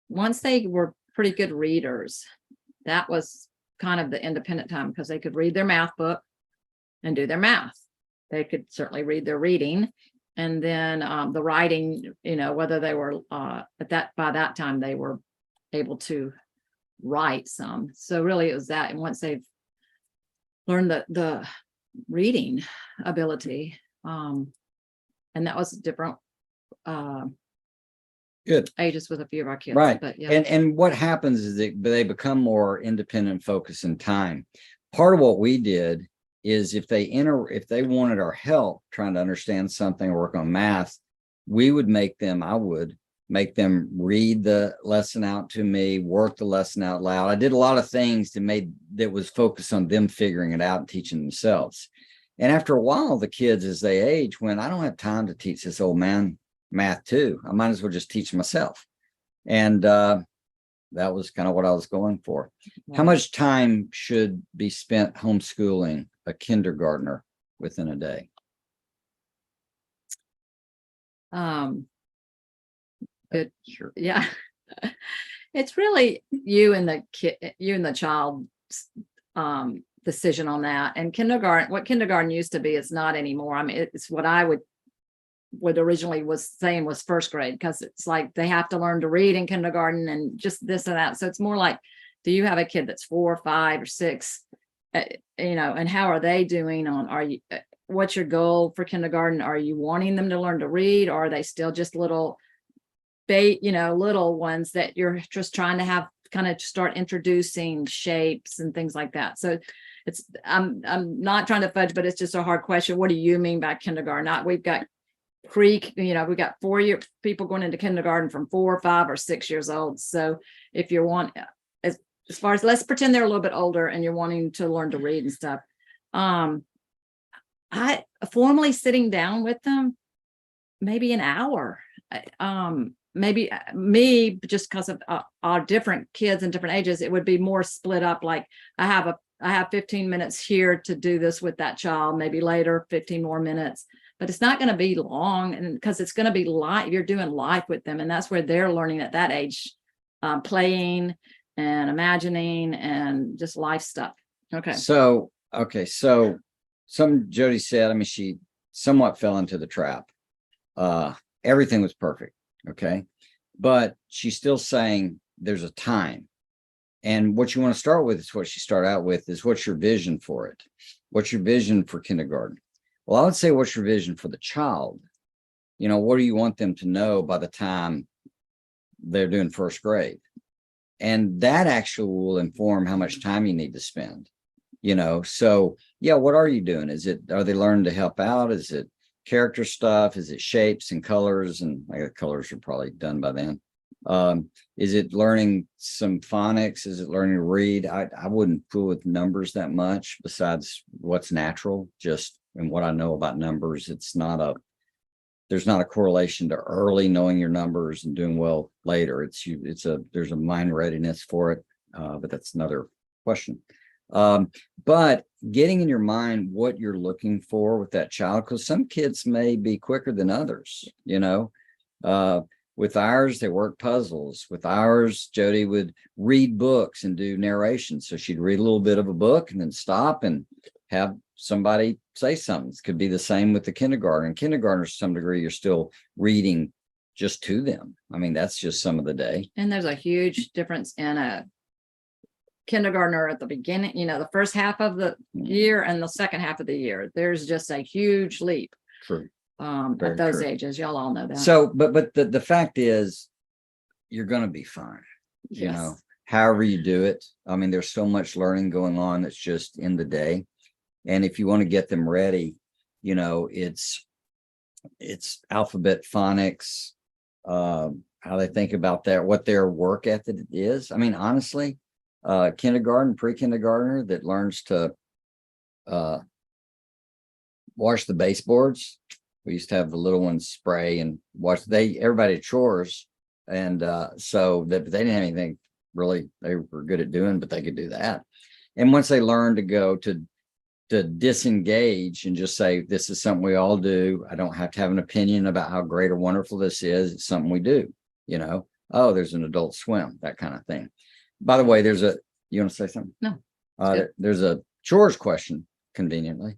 Once they were pretty good readers, that was kind of the independent time, because they could read their math book and do their math. They could certainly read their reading, and then the writing, whether they were by that time they were able to write some. So really it was that. And once they've learned the reading ability, and that was different Good ages with a few of our kids. Right. But yeah. And what happens is that they become more independent, focused in time. Part of what we did is if they wanted our help trying to understand something or work on math, I would make them read the lesson out to me, work the lesson out loud. I did a lot of things that was focused on them figuring it out and teaching themselves. And after a while, the kids, as they age, when I don't have time to teach this old man math too, I might as well just teach myself. And that was kind of what I was going for. How much time should be spent homeschooling a kindergartner within a day? Good. Sure. Yeah. It's really you and the child's decision on that. And what kindergarten used to be is not anymore. I mean, it's what I would originally was saying was first grade, because it's like they have to learn to read in kindergarten and just this and that. So it's more like, do you have a kid that's 4, 5, or 6, and how are they doing what's your goal for kindergarten? Are you wanting them to learn to read, or are they still just little ones that you're just trying to have kind of start introducing shapes and things like that? So I'm not trying to fudge, but it's just a hard question. What do you mean by kindergarten? We've got we've got 4-year people going into kindergarten from 4, 5, or 6 years old. So if you want, as far as, let's pretend they're a little bit older and you're wanting to learn to read and stuff. I formally sitting down with them, maybe an hour. Maybe me, just because of our different kids and different ages, it would be more split up. Like I have 15 minutes here to do this with that child, maybe later 15 more minutes. but it's not going to be long, and because it's going to be life, you're doing life with them, and that's where they're learning at that age, playing and imagining and just life stuff. Okay. So some Jody said, I mean, she somewhat fell into the trap. Everything was perfect. Okay. But she's still saying there's a time. And what you want to start with is what she started out with is what's your vision for it? What's your vision for kindergarten? Well, I would say, what's your vision for the child? You know, what do you want them to know by the time they're doing first grade? And that actually will inform how much time you need to spend, you know? So yeah, what are you doing? Are they learning to help out? Is it character stuff? Is it shapes and colors? And the colors are probably done by then. Is it learning some phonics? Is it learning to read? I wouldn't fool with numbers that much, besides what's natural, just and what I know about numbers. There's not a correlation to early knowing your numbers and doing well later. There's a mind readiness for it. But that's another question. But getting in your mind what you're looking for with that child, because some kids may be quicker than others, you know. With ours, they work puzzles. With ours, Jody would read books and do narration. So she'd read a little bit of a book and then stop and have somebody say something. It could be the same with the kindergarten. Kindergartners, to some degree, you're still reading just to them. I mean, that's just some of the day. And there's a huge difference in a kindergartner at the beginning, you know, the first half of the year and the second half of the year. There's just a huge leap. True. At those ages. Y'all all know that. So, but the fact is, you're going to be fine. You know, however you do it. I mean, there's so much learning going on that's just in the day. And if you want to get them ready, you know, it's alphabet, phonics, how they think about that, what their work ethic is. I mean, honestly, kindergarten, pre-kindergartner that learns to wash the baseboards. We used to have the little ones spray and wash. Everybody had chores, and so they didn't have anything really they were good at doing, but they could do that. And once they learn to go to disengage and just say, this is something we all do. I don't have to have an opinion about how great or wonderful this is. It's something we do, you know. Oh, there's an adult swim, that kind of thing. By the way, you want to say something? No. There's a chores question, conveniently.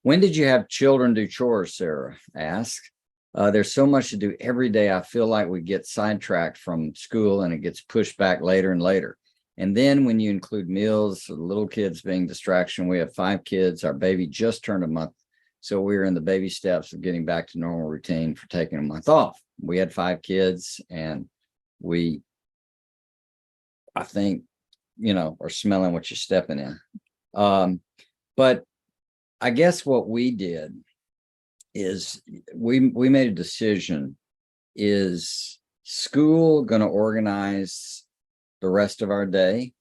When did you have children do chores, Sarah asked. There's so much to do every day. I feel like we get sidetracked from school and it gets pushed back later and later. And then when you include meals, the little kids being distraction, we have 5 kids. Our baby just turned a month. So we're in the baby steps of getting back to normal routine for taking a month off. We had 5 kids and I think, you know, are smelling what you're stepping in. But I guess what we did is we made a decision. Is school going to organize the rest of our day,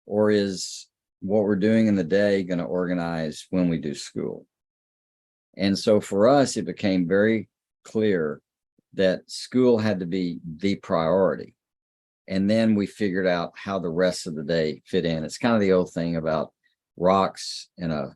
or is what we're doing in the day going to organize when we do school? And so for us, it became very clear that school had to be the priority. And then we figured out how the rest of the day fit in. It's kind of the old thing about rocks in a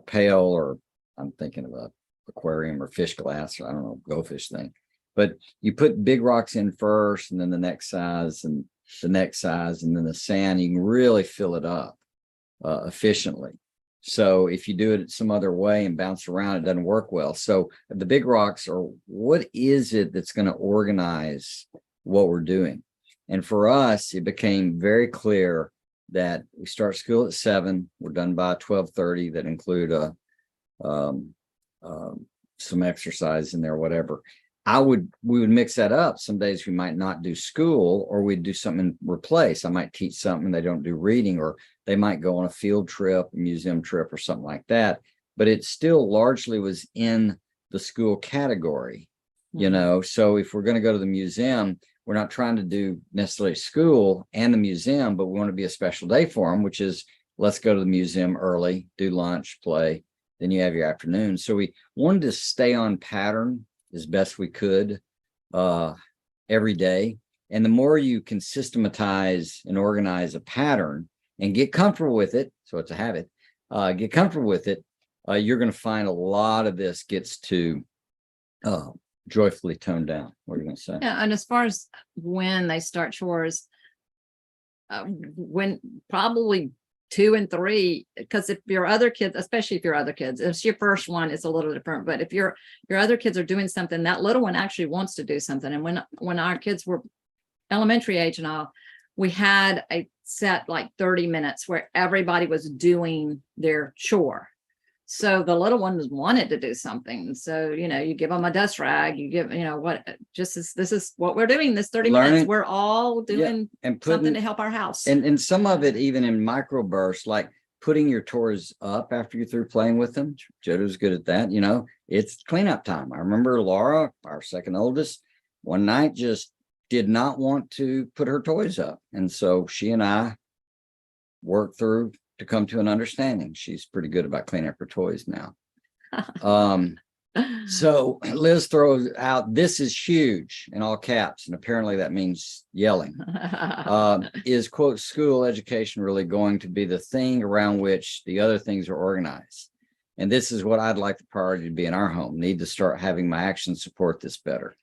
pail, or I'm thinking of a aquarium or fish glass, or I don't know, goldfish thing. But you put big rocks in first, and then the next size, and the next size, and then the sand. You can really fill it up efficiently. So if you do it some other way and bounce around, it doesn't work well. So the big rocks are, what is it that's going to organize what we're doing? And for us, it became very clear that we start school at 7. We're done by 12:30. That include some exercise in there, whatever. We would mix that up. Some days we might not do school, or we'd do something and replace. I might teach something, they don't do reading, or they might go on a field trip, a museum trip, or something like that. But it still largely was in the school category, you know. So if we're going to go to the museum, we're not trying to do necessarily school and the museum, but we want to be a special day for them, which is, let's go to the museum early, do lunch, play, then you have your afternoon. So we wanted to stay on pattern as best we could every day. And the more you can systematize and organize a pattern and get comfortable with it, so it's a habit, get comfortable with it, you're going to find a lot of this gets to joyfully toned down. What are you going to say? Yeah, and as far as when they start chores, when probably 2 and 3, because if your other kids, especially if your other kids, if it's your first one, it's a little different. But if your other kids are doing something, that little one actually wants to do something. And when our kids were elementary age and all, we had a set like 30 minutes where everybody was doing their chore. So the little ones wanted to do something. So, you give them a dust rag, you give, this is what we're doing this 30 minutes. We're all doing and something to help our house. And some of it, even in microbursts, like putting your chores up after you're through playing with them. Jodo's good at that. It's cleanup time. I remember Laura, our second oldest, one night just did not want to put her toys up. And so she and I worked through to come to an understanding. She's pretty good about cleaning up her toys now. So Liz throws out, "This is huge," in all caps, and apparently that means yelling. Is, quote, "school education really going to be the thing around which the other things are organized? And this is what I'd like the priority to be in our home. Need to start having my actions support this better.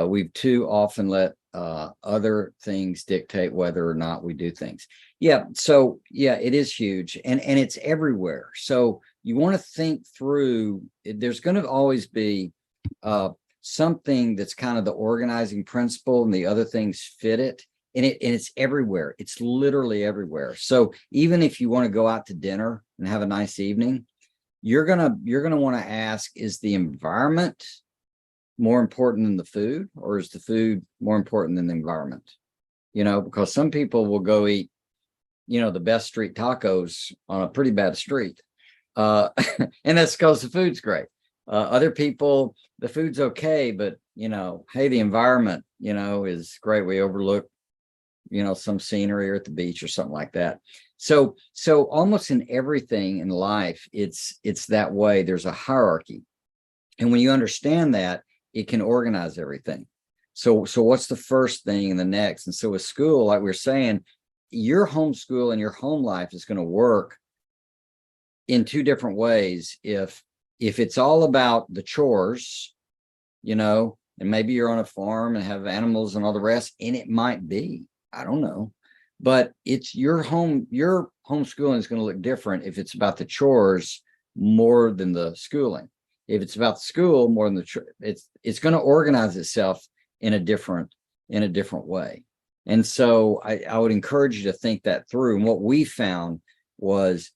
We've too often let other things dictate whether or not we do things." Yeah. So yeah, it is huge, and it's everywhere. So you want to think through. There's going to always be something that's kind of the organizing principle, and the other things fit it. And it's everywhere. It's literally everywhere. So even if you want to go out to dinner and have a nice evening, you're gonna want to ask: is the environment more important than the food, or is the food more important than the environment? Because some people will go eat, the best street tacos on a pretty bad street. And that's because the food's great. Other people, the food's okay, but hey, the environment, is great. We overlook, some scenery or at the beach or something like that. So almost in everything in life, it's that way. There's a hierarchy. And when you understand that, it can organize everything. So what's the first thing and the next? And so with school, like we're saying, your homeschool and your home life is going to work in 2 different ways. If it's all about the chores, and maybe you're on a farm and have animals and all the rest, and it might be, I don't know, but it's your homeschooling is going to look different if it's about the chores more than the schooling. If it's about the school more than it's going to organize itself in a different way. And so I would encourage you to think that through. And what we found was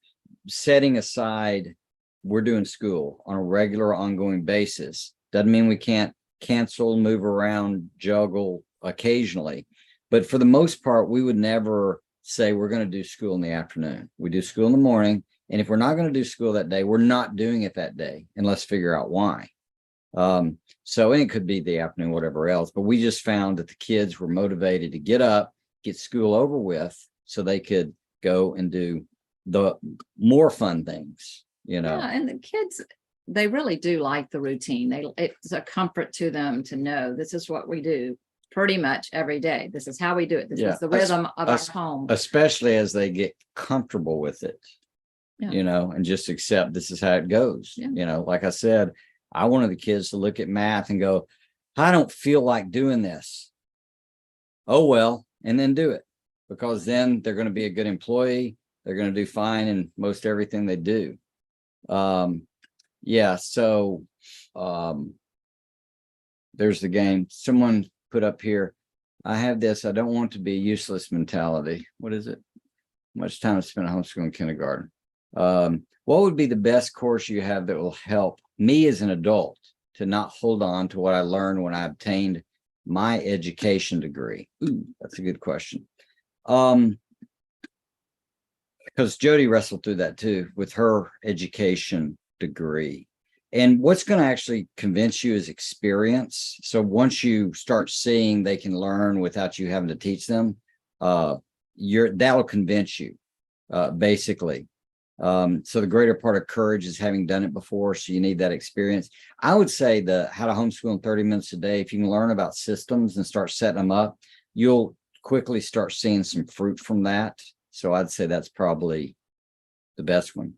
setting aside, we're doing school on a regular, ongoing basis. Doesn't mean we can't cancel, move around, juggle occasionally. But for the most part, we would never say we're going to do school in the afternoon. We do school in the morning. And if we're not going to do school that day, we're not doing it that day, and let's figure out why. So it could be the afternoon, whatever else, but we just found that the kids were motivated to get up, get school over with, so they could go and do the more fun things, Yeah, and the kids, they really do like the routine. It's a comfort to them to know this is what we do pretty much every day. This is how we do it. This is the rhythm of our home. Especially as they get comfortable with it. And just accept this is how it goes. Like I said, I wanted the kids to look at math and go, I don't feel like doing this. Oh, well, and then do it, because then they're going to be a good employee. They're going to do fine in most everything they do. There's the game. Someone put up here, I have this, I don't want to be useless mentality. What is it? Much time to spend at homeschool and kindergarten. What would be the best course you have that will help me as an adult to not hold on to what I learned when I obtained my education degree? Ooh, that's a good question. Because Jody wrestled through that too with her education degree. And what's going to actually convince you is experience. So once you start seeing they can learn without you having to teach them, that'll convince you, basically. So the greater part of courage is having done it before. So you need that experience. I would say the how to homeschool in 30 minutes a day. If you can learn about systems and start setting them up, you'll quickly start seeing some fruit from that. So I'd say that's probably the best one.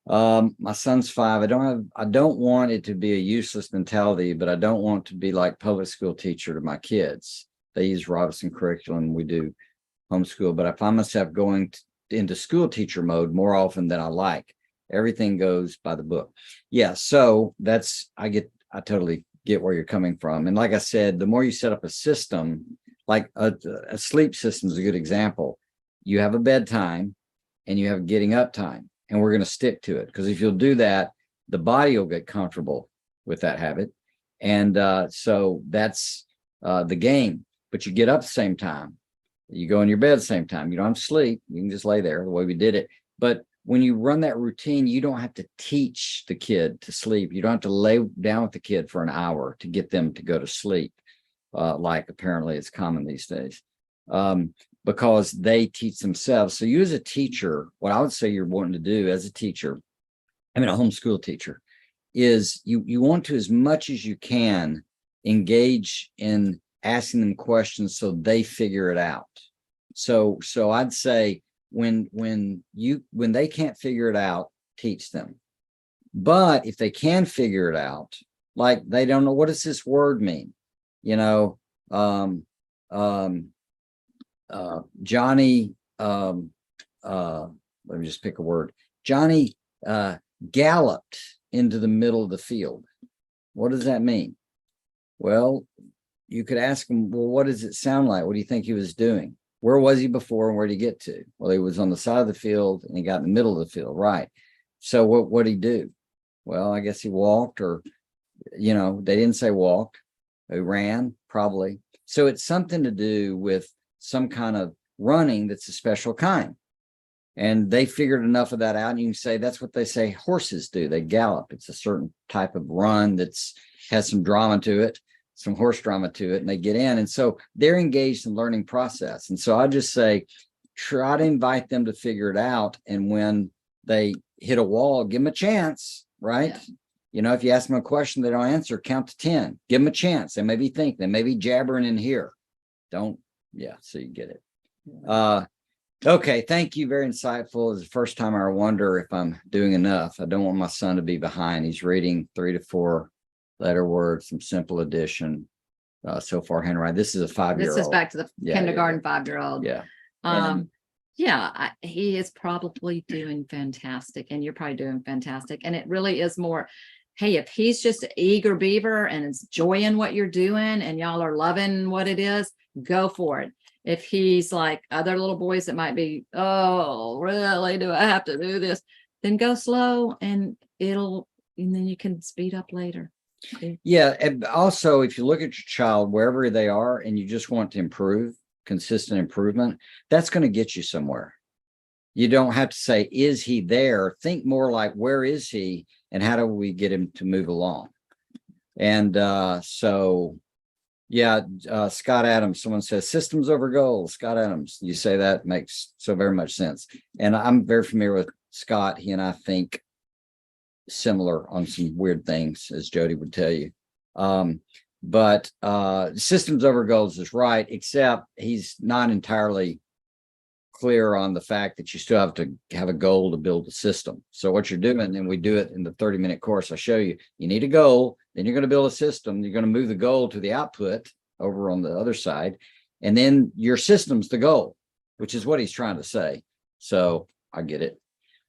My son's 5. I don't want it to be a useless mentality, but I don't want to be like public school teacher to my kids. They use Robinson curriculum. We do homeschool, but I find myself going into school teacher mode more often than I like. Everything goes by the book. Yeah. So I totally get where you're coming from. And like I said, the more you set up a system, like a sleep system is a good example. You have a bedtime and you have getting up time, and we're going to stick to it, because if you'll do that, the body will get comfortable with that habit. And so that's the game. But you get up at the same time. You go in your bed at the same time. You don't have to sleep. You can just lay there the way we did it. But when you run that routine, you don't have to teach the kid to sleep. You don't have to lay down with the kid for an hour to get them to go to sleep, like apparently it's common these days, because they teach themselves. So you as a teacher, what I would say you're wanting to do as a teacher, a homeschool teacher, is you want to, as much as you can, engage in asking them questions so they figure it out. So I'd say when they can't figure it out, teach them. But if they can figure it out, like they don't know, what does this word mean? Johnny, let me just pick a word. Johnny galloped into the middle of the field. What does that mean? Well, you could ask him, well, what does it sound like? What do you think he was doing? Where was he before and where did he get to? Well, he was on the side of the field and he got in the middle of the field, right? So what did he do? Well, I guess he walked, or, they didn't say walked. He ran, probably. So it's something to do with some kind of running that's a special kind. And they figured enough of that out. And you can say that's what they say horses do. They gallop. It's a certain type of run has some drama to it, some horse drama to it, and they get in. And so they're engaged in learning process. And so I just say, try to invite them to figure it out. And when they hit a wall, give them a chance, right? Yeah. If you ask them a question they don't answer, count to 10. Give them a chance. They maybe think, they may be jabbering in here. So you get it. Okay, thank you. Very insightful. It's the first time I wonder if I'm doing enough. I don't want my son to be behind. He's reading 3 to 4 letter words, some simple addition. So far, handwriting. This is a 5-year-old. This is back to the kindergarten 5-year-old. Yeah. He is probably doing fantastic, and you're probably doing fantastic. And it really is more, hey, if he's just an eager beaver and is enjoying what you're doing and y'all are loving what it is, go for it. If he's like other little boys that might be, oh, really, do I have to do this? Then go slow, and then you can speed up later. Yeah. And also, if you look at your child, wherever they are, and you just want to improve, consistent improvement, that's going to get you somewhere. You don't have to say, is he there? Think more like, where is he? And how do we get him to move along? And Scott Adams, someone says systems over goals. Scott Adams, you say that makes so very much sense. And I'm very familiar with Scott. He and I think similar on some weird things, as Jody would tell you. But systems over goals is right, except he's not entirely clear on the fact that you still have to have a goal to build a system. So what you're doing, and we do it in the 30-minute course, I show you, you need a goal, then you're going to build a system. You're going to move the goal to the output over on the other side. And then your system's the goal, which is what he's trying to say. So I get it.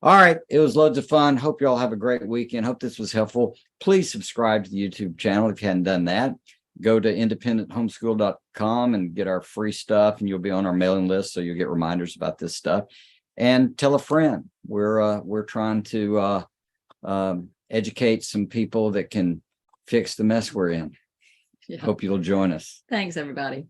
All right. It was loads of fun. Hope you all have a great weekend. Hope this was helpful. Please subscribe to the YouTube channel if you hadn't done that. Go to independenthomeschool.com and get our free stuff, and you'll be on our mailing list, so you'll get reminders about this stuff. And tell a friend. We're trying to educate some people that can fix the mess we're in. Yeah. Hope you'll join us. Thanks, everybody.